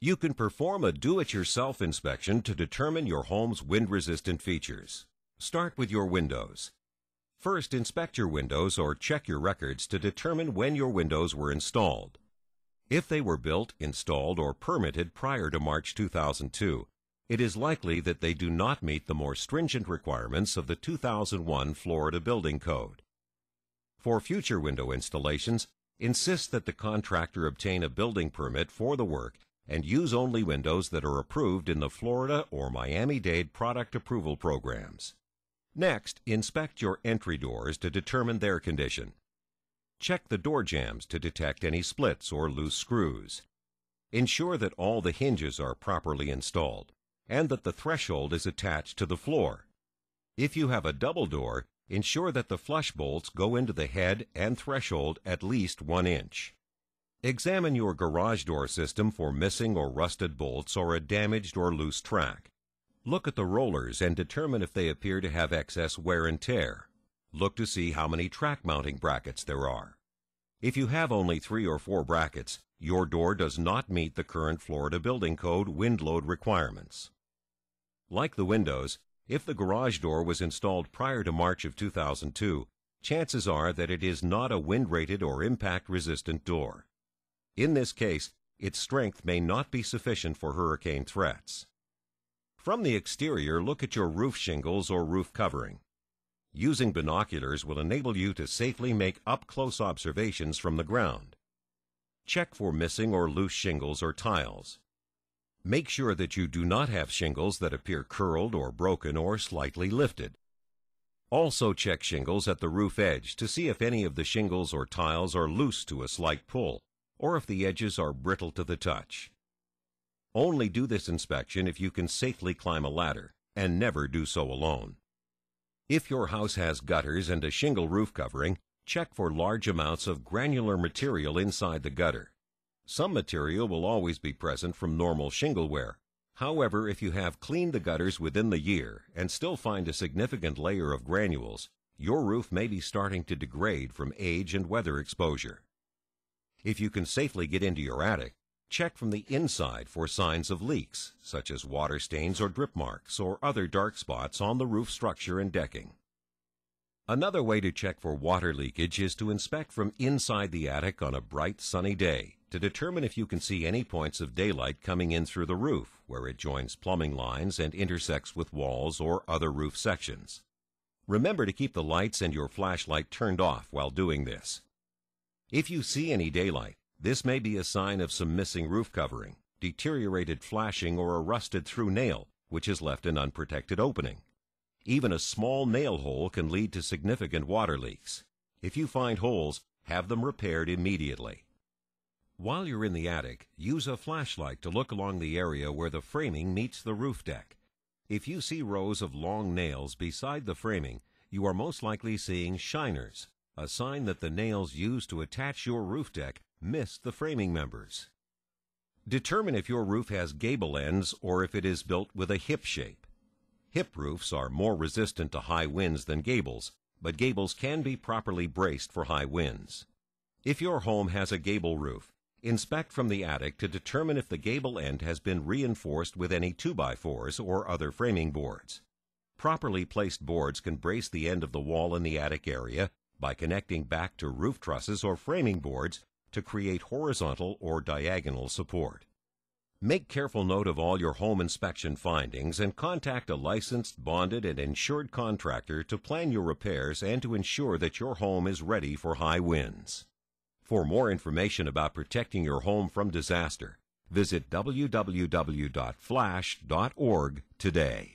You can perform a do-it-yourself inspection to determine your home's wind-resistant features. Start with your windows. First, inspect your windows or check your records to determine when your windows were installed. If they were built, installed, or permitted prior to March 2002, it is likely that they do not meet the more stringent requirements of the 2001 Florida Building Code. For future window installations, insist that the contractor obtain a building permit for the work and use only windows that are approved in the Florida or Miami-Dade product approval programs. Next, inspect your entry doors to determine their condition. Check the door jambs to detect any splits or loose screws. Ensure that all the hinges are properly installed and that the threshold is attached to the floor. If you have a double door, ensure that the flush bolts go into the head and threshold at least 1 inch. Examine your garage door system for missing or rusted bolts or a damaged or loose track. Look at the rollers and determine if they appear to have excess wear and tear. Look to see how many track mounting brackets there are. If you have only 3 or 4 brackets, your door does not meet the current Florida Building Code wind load requirements. Like the windows, if the garage door was installed prior to March of 2002, chances are that it is not a wind-rated or impact-resistant door. In this case, its strength may not be sufficient for hurricane threats. From the exterior, look at your roof shingles or roof covering. Using binoculars will enable you to safely make up-close observations from the ground. Check for missing or loose shingles or tiles. Make sure that you do not have shingles that appear curled or broken or slightly lifted. Also check shingles at the roof edge to see if any of the shingles or tiles are loose to a slight pull, or if the edges are brittle to the touch. Only do this inspection if you can safely climb a ladder, and never do so alone. If your house has gutters and a shingle roof covering, check for large amounts of granular material inside the gutter. Some material will always be present from normal shingle wear. However, if you have cleaned the gutters within the year and still find a significant layer of granules, your roof may be starting to degrade from age and weather exposure. If you can safely get into your attic, check from the inside for signs of leaks, such as water stains or drip marks or other dark spots on the roof structure and decking. Another way to check for water leakage is to inspect from inside the attic on a bright, sunny day to determine if you can see any points of daylight coming in through the roof where it joins plumbing lines and intersects with walls or other roof sections. Remember to keep the lights and your flashlight turned off while doing this. If you see any daylight, this may be a sign of some missing roof covering, deteriorated flashing, or a rusted-through nail, which has left an unprotected opening. Even a small nail hole can lead to significant water leaks. If you find holes, have them repaired immediately. While you're in the attic, use a flashlight to look along the area where the framing meets the roof deck. If you see rows of long nails beside the framing, you are most likely seeing shiners, a sign that the nails used to attach your roof deck missed the framing members. Determine if your roof has gable ends or if it is built with a hip shape. Hip roofs are more resistant to high winds than gables, but gables can be properly braced for high winds. If your home has a gable roof, inspect from the attic to determine if the gable end has been reinforced with any 2x4s or other framing boards. Properly placed boards can brace the end of the wall in the attic area by connecting back to roof trusses or framing boards to create horizontal or diagonal support. Make careful note of all your home inspection findings and contact a licensed, bonded, and insured contractor to plan your repairs and to ensure that your home is ready for high winds. For more information about protecting your home from disaster, visit www.flash.org today.